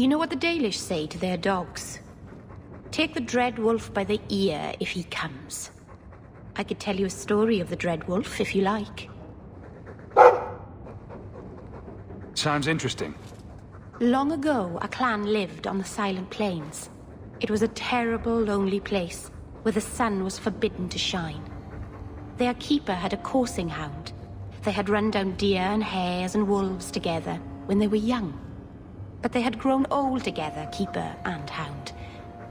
You know what the Dalish say to their dogs? Take the Dread Wolf by the ear if he comes. I could tell you a story of the Dread Wolf if you like. Sounds interesting. Long ago, a clan lived on the Silent Plains. It was a terrible, lonely place, where the sun was forbidden to shine. Their keeper had a coursing hound. They had run down deer and hares and wolves together when they were young. But they had grown old together, keeper and hound,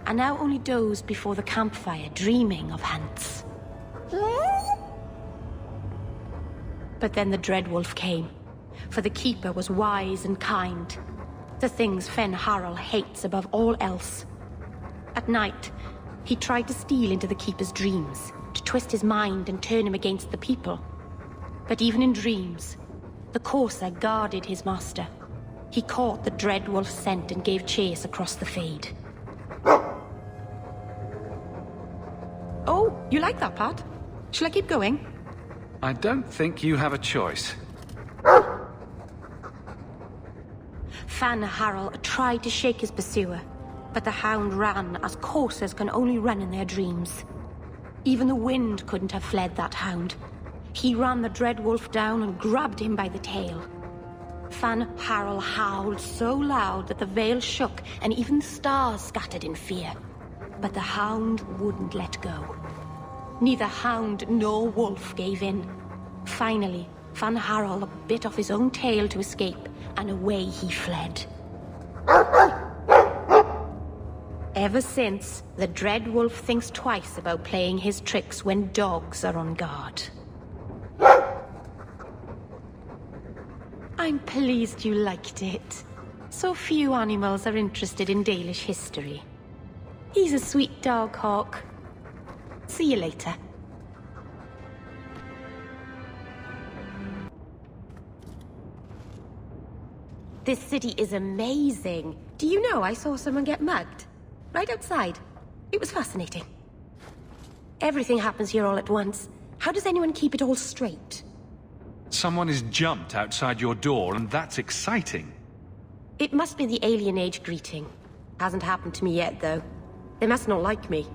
and now only dozed before the campfire, dreaming of hunts. But then the Dread Wolf came, for the keeper was wise and kind. The things Fen Harel hates above all else. At night, he tried to steal into the keeper's dreams, to twist his mind and turn him against the people. But even in dreams, the courser guarded his master. He caught the Dread Wolf's scent and gave chase across the Fade. Oh, you like that part? Shall I keep going? I don't think you have a choice. Fan Harel tried to shake his pursuer, but the hound ran as coursers can only run in their dreams. Even the wind couldn't have fled that hound. He ran the Dread Wolf down and grabbed him by the tail. Fan Harel howled so loud that the veil shook and even the stars scattered in fear. But the hound wouldn't let go. Neither hound nor wolf gave in. Finally, Fan Harel bit off his own tail to escape, and away he fled. Ever since, the Dread Wolf thinks twice about playing his tricks when dogs are on guard. I'm pleased you liked it. So few animals are interested in Dalish history. He's a sweet dog, Hawke. See you later. This city is amazing. Do you know I saw someone get mugged? Right outside. It was fascinating. Everything happens here all at once. How does anyone keep it all straight? Someone has jumped outside your door, and that's exciting. It must be the alien age greeting. Hasn't happened to me yet, though. They must not like me.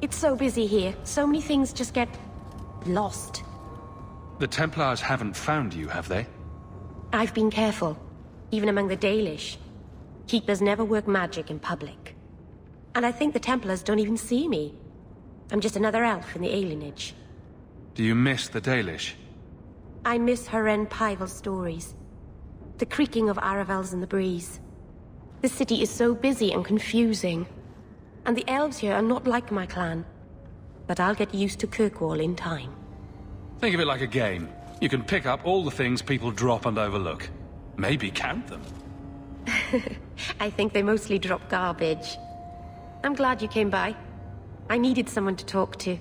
It's so busy here. So many things just get lost. The Templars haven't found you, have they? I've been careful, even among the Dalish. Keepers never work magic in public. And I think the Templars don't even see me. I'm just another elf in the alienage. Do you miss the Dalish? I miss Haren Pyval's stories. The creaking of Aravels in the breeze. The city is so busy and confusing. And the elves here are not like my clan. But I'll get used to Kirkwall in time. Think of it like a game. You can pick up all the things people drop and overlook. Maybe count them. I think they mostly drop garbage. I'm glad you came by. I needed someone to talk to.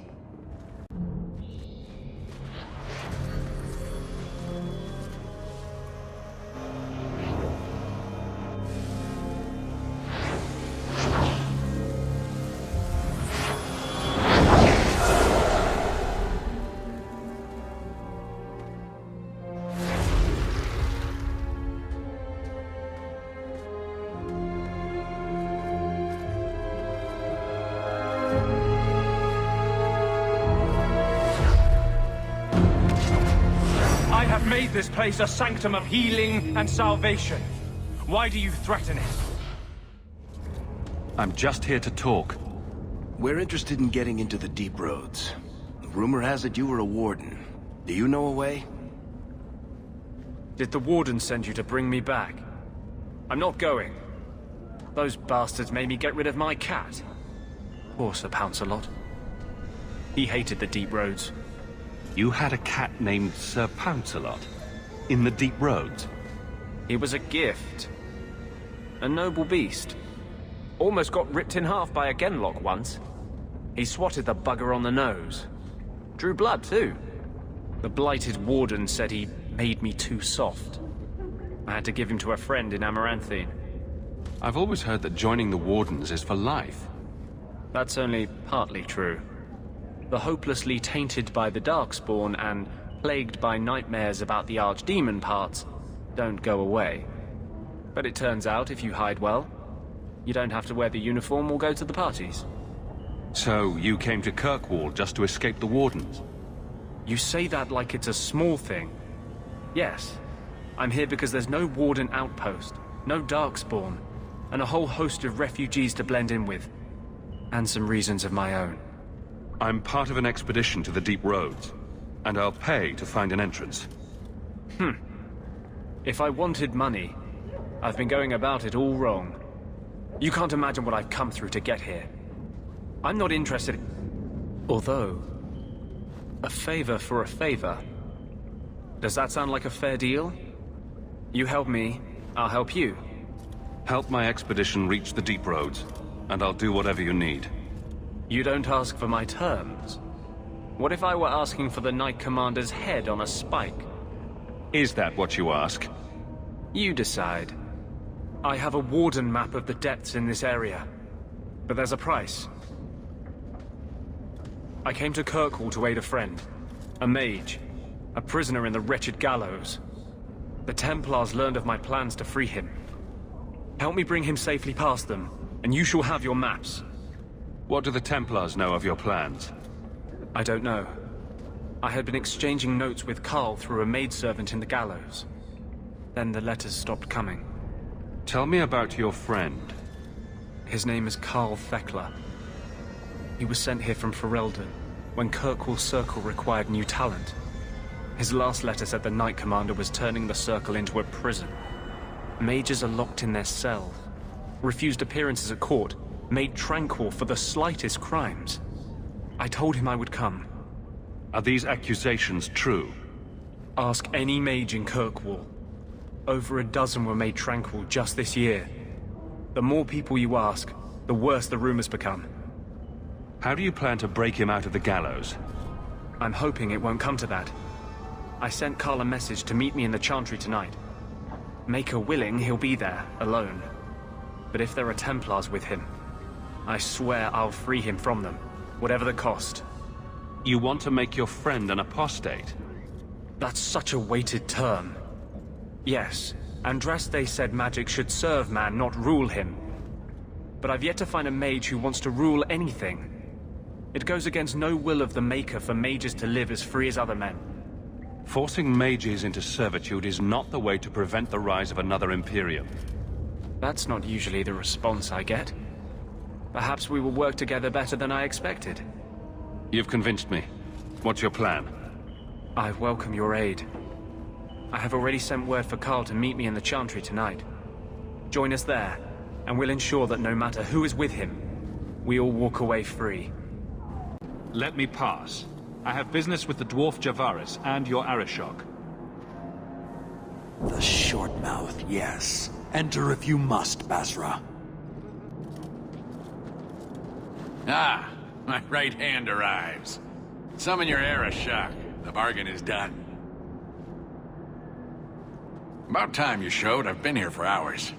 Made this place a sanctum of healing and salvation. Why do you threaten it? I'm just here to talk. We're interested in getting into the deep roads. Rumor has it you were a warden. Do you know a way? Did the warden send you to bring me back? I'm not going. Those bastards made me get rid of my cat. Poor Sir Pouncelot. He hated the deep roads. You had a cat named Sir Pouncelot? In the deep roads? He was a gift. A noble beast. Almost got ripped in half by a Genlock once. He swatted the bugger on the nose. Drew blood, too. The blighted warden said he made me too soft. I had to give him to a friend in Amaranthine. I've always heard that joining the Wardens is for life. That's only partly true. The hopelessly tainted by the Darkspawn and plagued by nightmares about the Archdemon parts don't go away. But it turns out if you hide well, you don't have to wear the uniform or go to the parties. So, you came to Kirkwall just to escape the Wardens? You say that like it's a small thing. Yes, I'm here because there's no Warden outpost, no Darkspawn, and a whole host of refugees to blend in with. And some reasons of my own. I'm part of an expedition to the Deep Roads, and I'll pay to find an entrance. If I wanted money, I've been going about it all wrong. You can't imagine what I've come through to get here. I'm not interested. Although, a favor for a favor. Does that sound like a fair deal? You help me, I'll help you. Help my expedition reach the Deep Roads, and I'll do whatever you need. You don't ask for my terms. What if I were asking for the Knight Commander's head on a spike? Is that what you ask? You decide. I have a Warden map of the depths in this area, but there's a price. I came to Kirkwall to aid a friend, a mage, a prisoner in the wretched gallows. The Templars learned of my plans to free him. Help me bring him safely past them, and you shall have your maps. What do the Templars know of your plans? I don't know. I had been exchanging notes with Carl through a maidservant in the gallows. Then the letters stopped coming. Tell me about your friend. His name is Carl Thekla. He was sent here from Ferelden when Kirkwall Circle required new talent. His last letter said the Knight Commander was turning the Circle into a prison. Mages are locked in their cells, refused appearances at court, made tranquil for the slightest crimes. I told him I would come. Are these accusations true? Ask any mage in Kirkwall. Over a dozen were made tranquil just this year. The more people you ask, the worse the rumors become. How do you plan to break him out of the gallows? I'm hoping it won't come to that. I sent Carl a message to meet me in the Chantry tonight. Maker willing, he'll be there, alone. But if there are Templars with him, I swear I'll free him from them, whatever the cost. You want to make your friend an apostate? That's such a weighted term. Yes, Andraste said magic should serve man, not rule him. But I've yet to find a mage who wants to rule anything. It goes against no will of the Maker for mages to live as free as other men. Forcing mages into servitude is not the way to prevent the rise of another Imperium. That's not usually the response I get. Perhaps we will work together better than I expected. You've convinced me. What's your plan? I welcome your aid. I have already sent word for Carl to meet me in the Chantry tonight. Join us there, and we'll ensure that no matter who is with him, we all walk away free. Let me pass. I have business with the dwarf Javaris and your Arishok. The short mouth, yes. Enter if you must, Basra. Ah, my right hand arrives. Summon your Arishok. The bargain is done. About time you showed. I've been here for hours.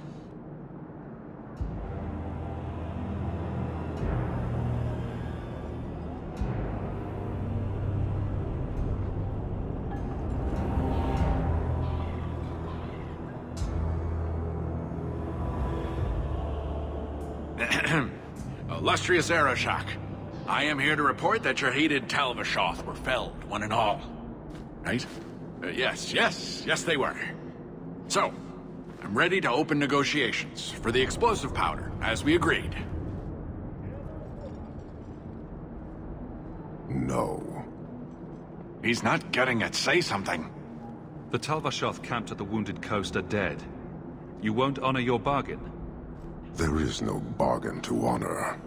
Illustrious Arishok, I am here to report that your hated Talvashoth were felled, one and all. Right? Yes, they were. So, I'm ready to open negotiations for the explosive powder, as we agreed. No. He's not getting it. Say something. The Talvashoth camped at the Wounded Coast are dead. You won't honor your bargain? There is no bargain to honor.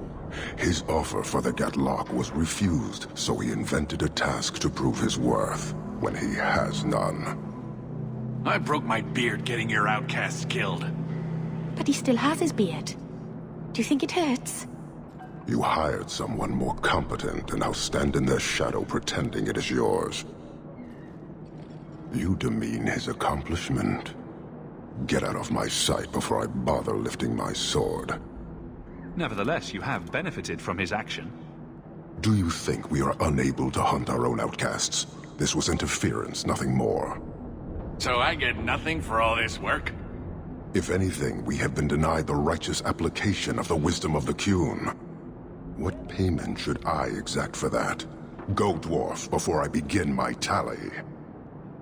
His offer for the Gatlock was refused, so he invented a task to prove his worth, when he has none. I broke my beard getting your outcasts killed. But he still has his beard. Do you think it hurts? You hired someone more competent and now stand in their shadow pretending it is yours. You demean his accomplishment. Get out of my sight before I bother lifting my sword. Nevertheless, you have benefited from his action. Do you think we are unable to hunt our own outcasts? This was interference, nothing more. So I get nothing for all this work? If anything, we have been denied the righteous application of the wisdom of the Qun. What payment should I exact for that? Go, dwarf, before I begin my tally.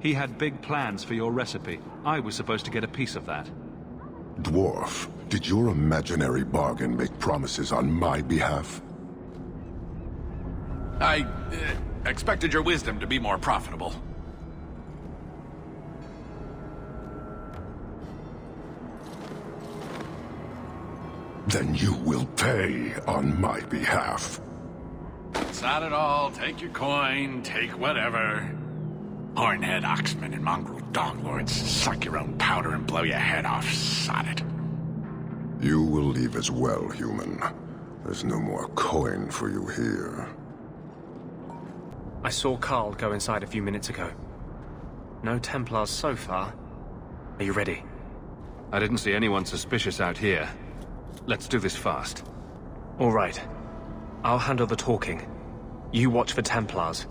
He had big plans for your recipe. I was supposed to get a piece of that. Dwarf, did your imaginary bargain make promises on my behalf? I expected your wisdom to be more profitable. Then you will pay on my behalf. It's not at all. Take your coin, take whatever. Hornhead oxmen and mongrel donglords suck your own powder and blow your head off. Sod it. You will leave as well, human. There's no more coin for you here. I saw Carl go inside a few minutes ago. No Templars so far. Are you ready? I didn't see anyone suspicious out here. Let's do this fast. All right. I'll handle the talking. You watch for Templars.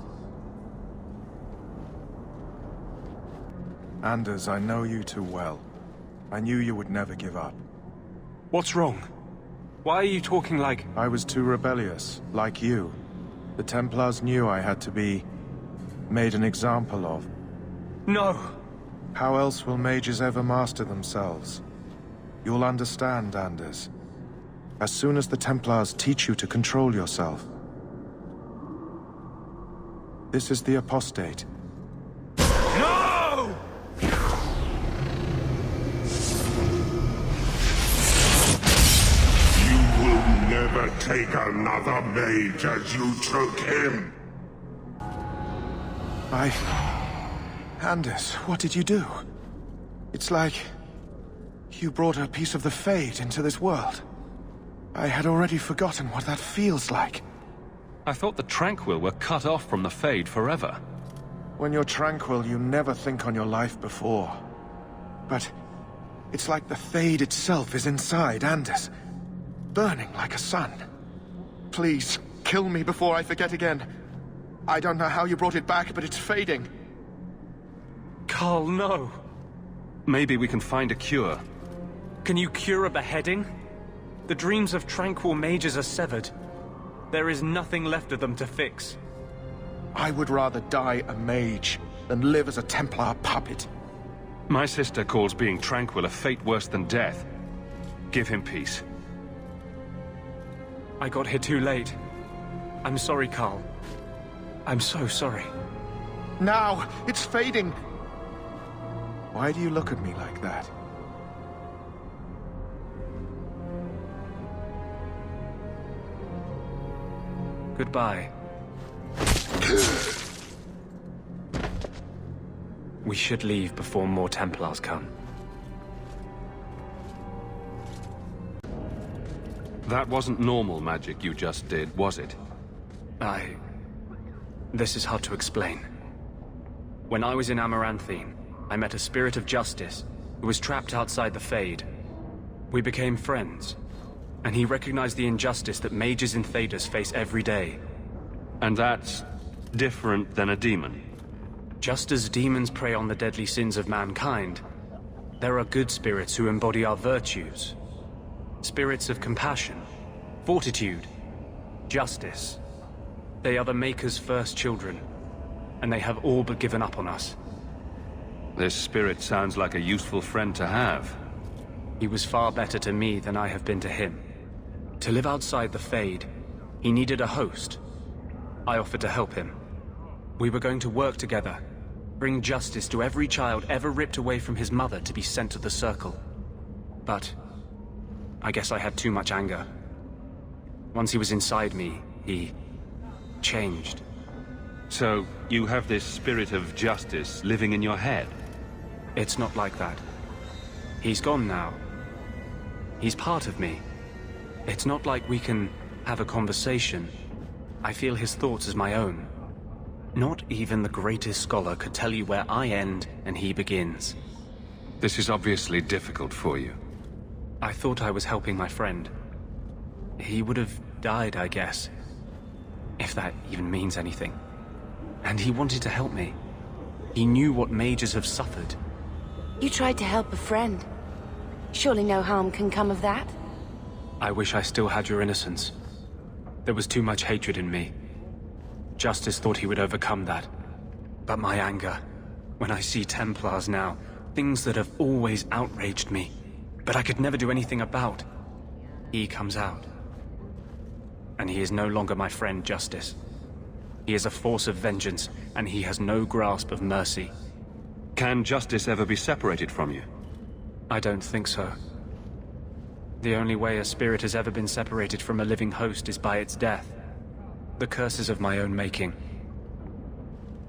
Anders, I know you too well. I knew you would never give up. What's wrong? Why are you talking like... I was too rebellious, like you. The Templars knew I had to be... made an example of. No! How else will mages ever master themselves? You'll understand, Anders. As soon as the Templars teach you to control yourself. This is the apostate. No! You will never take another mage as you took him. Anders, what did you do? It's like... you brought a piece of the Fade into this world. I had already forgotten what that feels like. I thought the Tranquil were cut off from the Fade forever. When you're tranquil, you never think on your life before. But it's like the Fade itself is inside Anders, burning like a sun. Please, kill me before I forget again. I don't know how you brought it back, but it's fading. Carl, no. Maybe we can find a cure. Can you cure a beheading? The dreams of tranquil mages are severed. There is nothing left of them to fix. I would rather die a mage than live as a Templar puppet. My sister calls being tranquil a fate worse than death. Give him peace. I got here too late. I'm sorry, Carl. I'm so sorry. Now! It's fading! Why do you look at me like that? Goodbye. We should leave before more Templars come. That wasn't normal magic you just did, was it? This is hard to explain. When I was in Amaranthine, I met a spirit of justice who was trapped outside the Fade. We became friends, and he recognized the injustice that mages in Thedas face every day. And that's different than a demon? Just as demons prey on the deadly sins of mankind, there are good spirits who embody our virtues. Spirits of compassion, fortitude, justice. They are the Maker's first children, and they have all but given up on us. This spirit sounds like a useful friend to have. He was far better to me than I have been to him. To live outside the Fade, he needed a host. I offered to help him. We were going to work together, bring justice to every child ever ripped away from his mother to be sent to the Circle. But I guess I had too much anger. Once he was inside me, he changed. So, you have this spirit of justice living in your head? It's not like that. He's gone now. He's part of me. It's not like we can have a conversation. I feel his thoughts as my own. Not even the greatest scholar could tell you where I end and he begins. This is obviously difficult for you. I thought I was helping my friend. He would have died, I guess. If that even means anything. And he wanted to help me. He knew what mages have suffered. You tried to help a friend. Surely no harm can come of that? I wish I still had your innocence. There was too much hatred in me. Justice thought he would overcome that. But my anger, when I see Templars now, things that have always outraged me, but I could never do anything about, he comes out. And he is no longer my friend, Justice. He is a force of vengeance, and he has no grasp of mercy. Can Justice ever be separated from you? I don't think so. The only way a spirit has ever been separated from a living host is by its death. The curse is of my own making.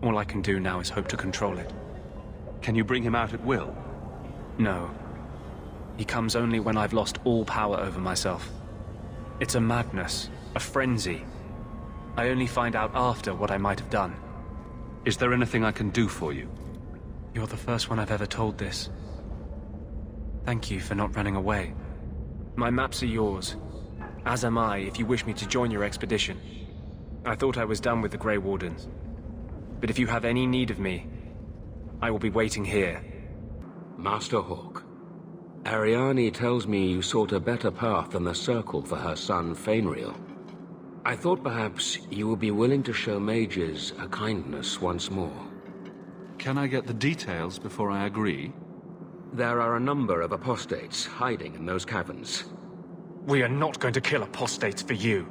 All I can do now is hope to control it. Can you bring him out at will? No. He comes only when I've lost all power over myself. It's a madness, a frenzy. I only find out after what I might have done. Is there anything I can do for you? You're the first one I've ever told this. Thank you for not running away. My maps are yours, as am I if you wish me to join your expedition. I thought I was done with the Grey Wardens. But if you have any need of me, I will be waiting here. Master Hawke, Ariane tells me you sought a better path than the Circle for her son, Fainriel. I thought perhaps you would be willing to show mages a kindness once more. Can I get the details before I agree? There are a number of apostates hiding in those caverns. We are not going to kill apostates for you.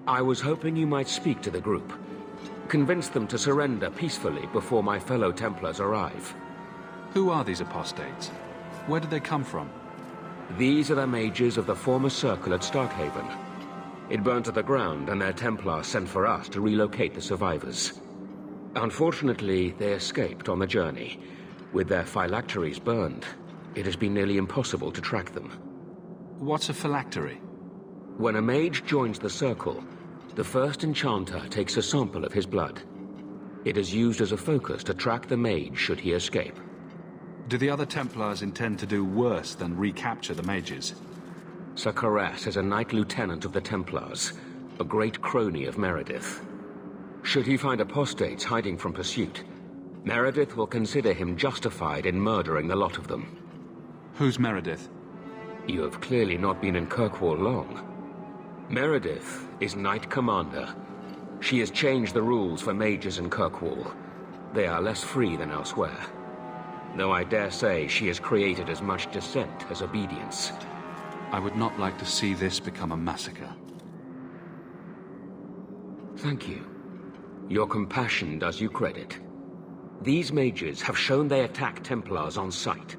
I was hoping you might speak to the group. Convince them to surrender peacefully before my fellow Templars arrive. Who are these apostates? Where did they come from? These are the mages of the former Circle at Starkhaven. It burned to the ground, and their Templars sent for us to relocate the survivors. Unfortunately, they escaped on the journey. With their phylacteries burned, it has been nearly impossible to track them. What's a phylactery? When a mage joins the Circle, the first enchanter takes a sample of his blood. It is used as a focus to track the mage should he escape. Do the other Templars intend to do worse than recapture the mages? Sir Karas is a Knight Lieutenant of the Templars, a great crony of Meredith. Should he find apostates hiding from pursuit, Meredith will consider him justified in murdering the lot of them. Who's Meredith? You have clearly not been in Kirkwall long. Meredith is Knight Commander. She has changed the rules for mages in Kirkwall. They are less free than elsewhere. Though I dare say she has created as much dissent as obedience. I would not like to see this become a massacre. Thank you. Your compassion does you credit. These mages have shown they attack Templars on sight.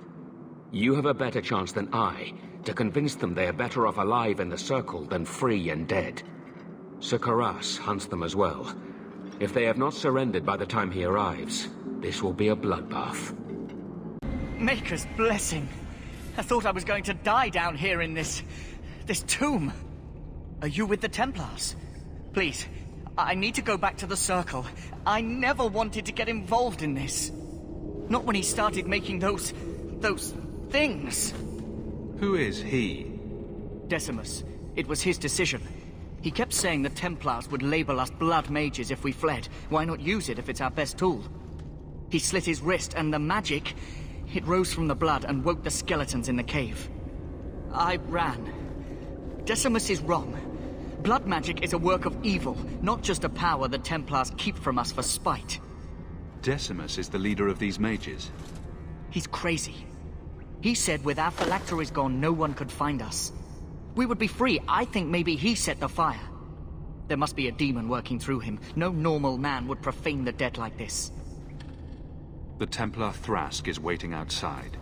You have a better chance than I to convince them they are better off alive in the Circle than free and dead. Sir Karas hunts them as well. If they have not surrendered by the time he arrives, this will be a bloodbath. Maker's blessing. I thought I was going to die down here in this tomb. Are you with the Templars? Please, I need to go back to the Circle. I never wanted to get involved in this. Not when he started making those things. Who is he? Decimus. It was his decision. He kept saying the Templars would label us blood mages if we fled. Why not use it if it's our best tool? He slit his wrist, and the magic, it rose from the blood and woke the skeletons in the cave. I ran. Decimus is wrong. Blood magic is a work of evil, not just a power the Templars keep from us for spite. Decimus is the leader of these mages. He's crazy. He said with our phylacteries gone, no one could find us. We would be free. I think maybe he set the fire. There must be a demon working through him. No normal man would profane the dead like this. The Templar Thrask is waiting outside.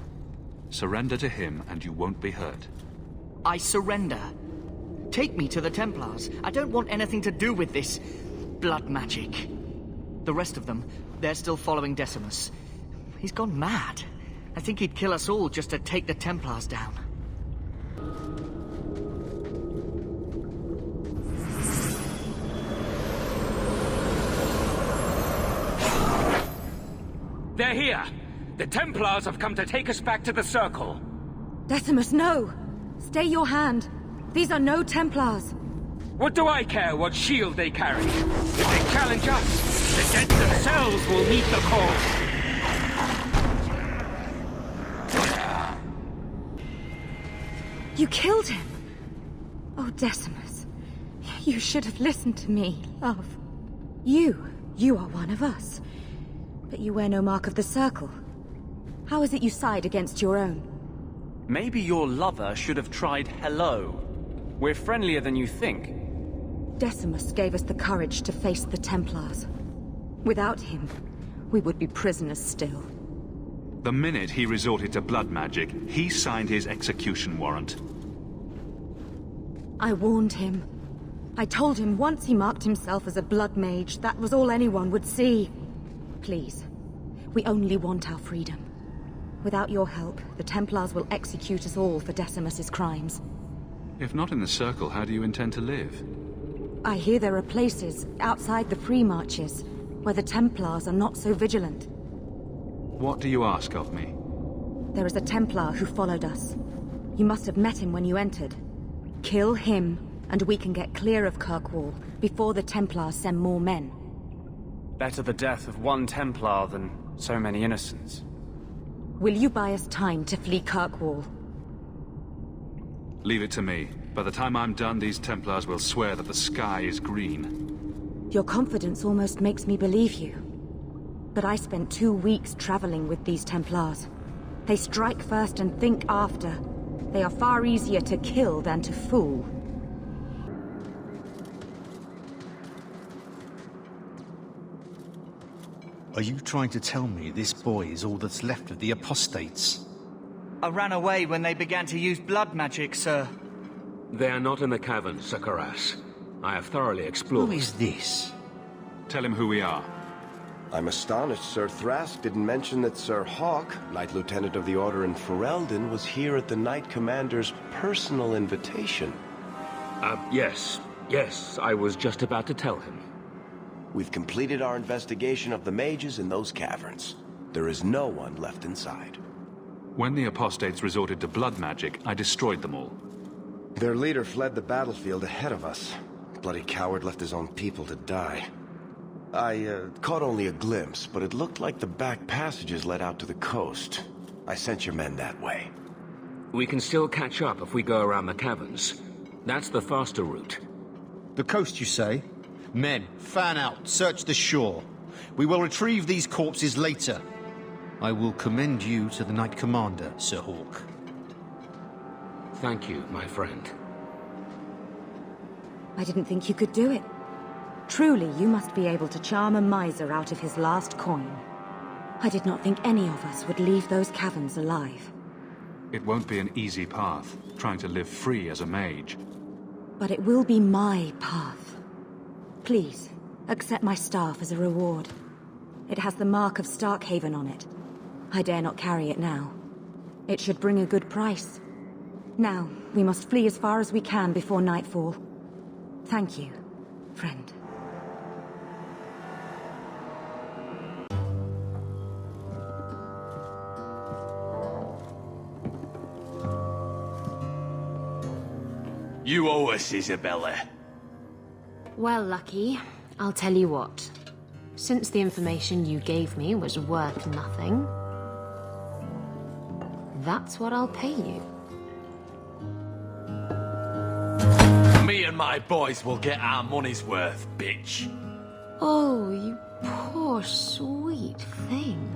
Surrender to him and you won't be hurt. I surrender. Take me to the Templars. I don't want anything to do with this blood magic. The rest of them, they're still following Decimus. He's gone mad. I think he'd kill us all just to take the Templars down. They're here! The Templars have come to take us back to the Circle! Decimus, no! Stay your hand. These are no Templars. What do I care what shield they carry? If they challenge us, the dead themselves will meet the call! You killed him! Oh, Decimus. You should have listened to me, love. You are one of us. But you wear no mark of the Circle. How is it you side against your own? Maybe your lover should have tried hello. We're friendlier than you think. Decimus gave us the courage to face the Templars. Without him, we would be prisoners still. The minute he resorted to blood magic, he signed his execution warrant. I warned him. I told him once he marked himself as a blood mage, that was all anyone would see. Please, we only want our freedom. Without your help, the Templars will execute us all for Decimus's crimes. If not in the Circle, how do you intend to live? I hear there are places, outside the Free Marches, where the Templars are not so vigilant. What do you ask of me? There is a Templar who followed us. You must have met him when you entered. Kill him, and we can get clear of Kirkwall before the Templars send more men. Better the death of one Templar than so many innocents. Will you buy us time to flee Kirkwall? Leave it to me. By the time I'm done, these Templars will swear that the sky is green. Your confidence almost makes me believe you. But I spent 2 weeks traveling with these Templars. They strike first and think after. They are far easier to kill than to fool. Are you trying to tell me this boy is all that's left of the apostates? I ran away when they began to use blood magic, sir. They are not in the cavern, Sakaras. I have thoroughly explored. Who is this? Tell him who we are. I'm astonished Sir Thrask didn't mention that Sir Hawke, Knight Lieutenant of the Order in Ferelden, was here at the Knight Commander's personal invitation. Yes, I was just about to tell him. We've completed our investigation of the mages in those caverns. There is no one left inside. When the apostates resorted to blood magic, I destroyed them all. Their leader fled the battlefield ahead of us. Bloody coward left his own people to die. I caught only a glimpse, but it looked like the back passages led out to the coast. I sent your men that way. We can still catch up if we go around the caverns. That's the faster route. The coast, you say? Men, fan out, search the shore. We will retrieve these corpses later. I will commend you to the Knight Commander, Sir Hawke. Thank you, my friend. I didn't think you could do it. Truly, you must be able to charm a miser out of his last coin. I did not think any of us would leave those caverns alive. It won't be an easy path, trying to live free as a mage. But it will be my path. Please, accept my staff as a reward. It has the mark of Starkhaven on it. I dare not carry it now. It should bring a good price. Now, we must flee as far as we can before nightfall. Thank you, friend. You owe us, Isabella. Well, Lucky, I'll tell you what. Since the information you gave me was worth nothing, that's what I'll pay you. Me and my boys will get our money's worth, bitch. Oh, you poor sweet thing.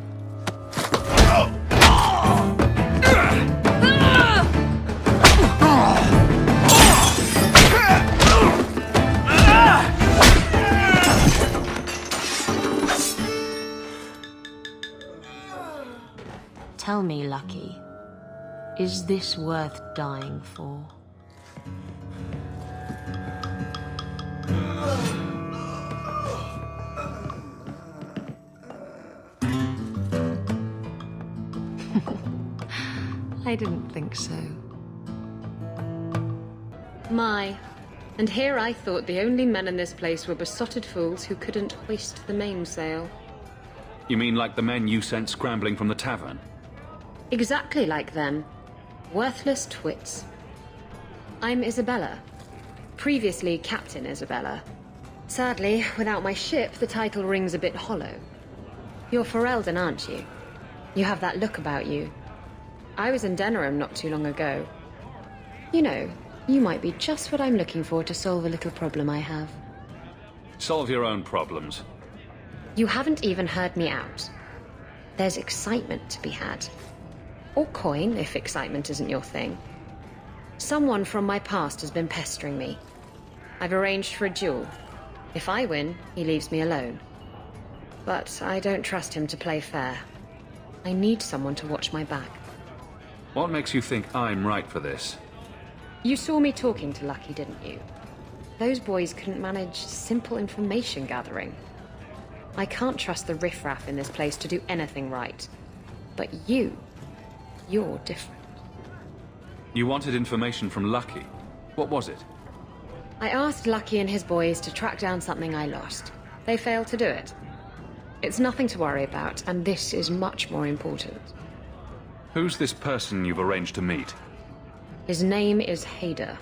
Tell me, Lucky, is this worth dying for? I didn't think so. My, and here I thought the only men in this place were besotted fools who couldn't hoist the mainsail. You mean like the men you sent scrambling from the tavern? Exactly like them. Worthless twits. I'm Isabella. Previously Captain Isabella. Sadly, without my ship, the title rings a bit hollow. You're Ferelden, aren't you? You have that look about you. I was in Denerim not too long ago. You know, you might be just what I'm looking for to solve a little problem I have. Solve your own problems. You haven't even heard me out. There's excitement to be had. Or coin, if excitement isn't your thing. Someone from my past has been pestering me. I've arranged for a duel. If I win, he leaves me alone. But I don't trust him to play fair. I need someone to watch my back. What makes you think I'm right for this? You saw me talking to Lucky, didn't you? Those boys couldn't manage simple information gathering. I can't trust the riffraff in this place to do anything right. But you're different. You wanted information from Lucky. What was it? I asked Lucky and his boys to track down something I lost. They failed to do it. It's nothing to worry about, and this is much more important. Who's this person you've arranged to meet? His name is Hader.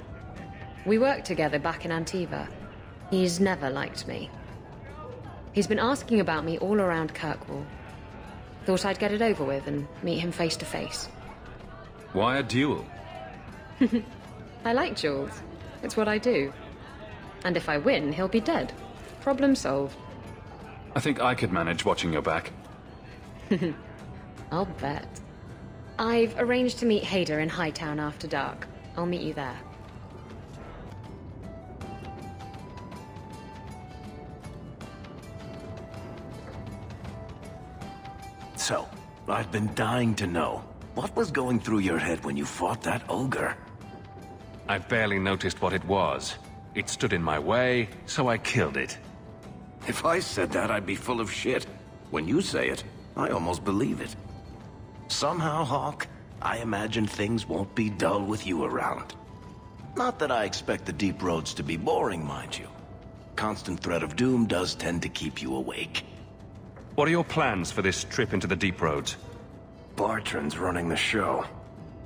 We worked together back in Antiva. He's never liked me. He's been asking about me all around Kirkwall. Thought I'd get it over with and meet him face to face. Why a duel? I like duels. It's what I do. And if I win, he'll be dead. Problem solved. I think I could manage watching your back. I'll bet. I've arranged to meet Hader in Hightown after dark. I'll meet you there. So, I've been dying to know. What was going through your head when you fought that ogre? I barely noticed what it was. It stood in my way, so I killed it. If I said that, I'd be full of shit. When you say it, I almost believe it. Somehow, Hawke, I imagine things won't be dull with you around. Not that I expect the deep roads to be boring, mind you. Constant threat of doom does tend to keep you awake. What are your plans for this trip into the deep roads? Bartrand's running the show.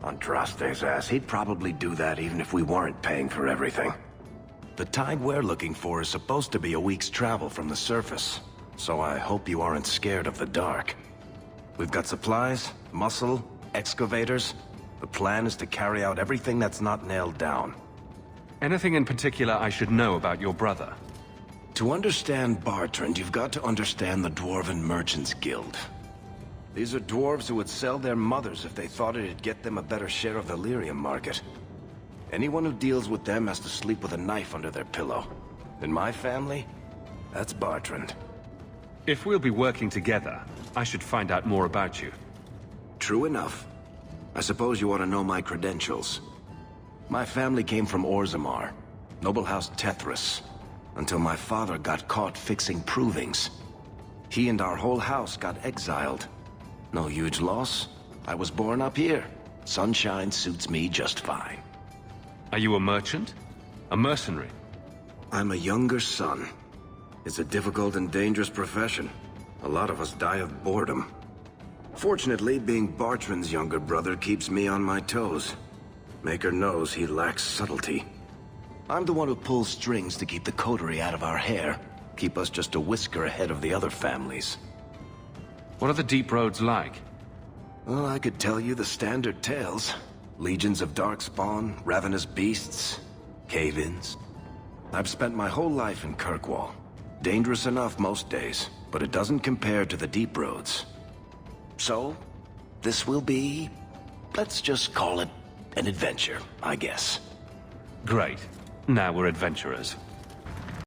Andraste's ass, he'd probably do that even if we weren't paying for everything. The tide we're looking for is supposed to be a week's travel from the surface, so I hope you aren't scared of the dark. We've got supplies, muscle, excavators. The plan is to carry out everything that's not nailed down. Anything in particular I should know about your brother? To understand Bartrand, you've got to understand the Dwarven Merchants Guild. These are dwarves who would sell their mothers if they thought it'd get them a better share of the lyrium market. Anyone who deals with them has to sleep with a knife under their pillow. In my family, that's Bartrand. If we'll be working together, I should find out more about you. True enough. I suppose you ought to know my credentials. My family came from Orzammar, noble house Tethras, until my father got caught fixing provings. He and our whole house got exiled. No huge loss. I was born up here. Sunshine suits me just fine. Are you a merchant? A mercenary? I'm a younger son. It's a difficult and dangerous profession. A lot of us die of boredom. Fortunately, being Bartrand's younger brother keeps me on my toes. Maker knows he lacks subtlety. I'm the one who pulls strings to keep the coterie out of our hair. Keep us just a whisker ahead of the other families. What are the deep roads like? Well, I could tell you the standard tales. Legions of darkspawn, ravenous beasts, cave-ins. I've spent my whole life in Kirkwall. Dangerous enough most days, but it doesn't compare to the deep roads. So, this will be... let's just call it an adventure, I guess. Great. Now we're adventurers.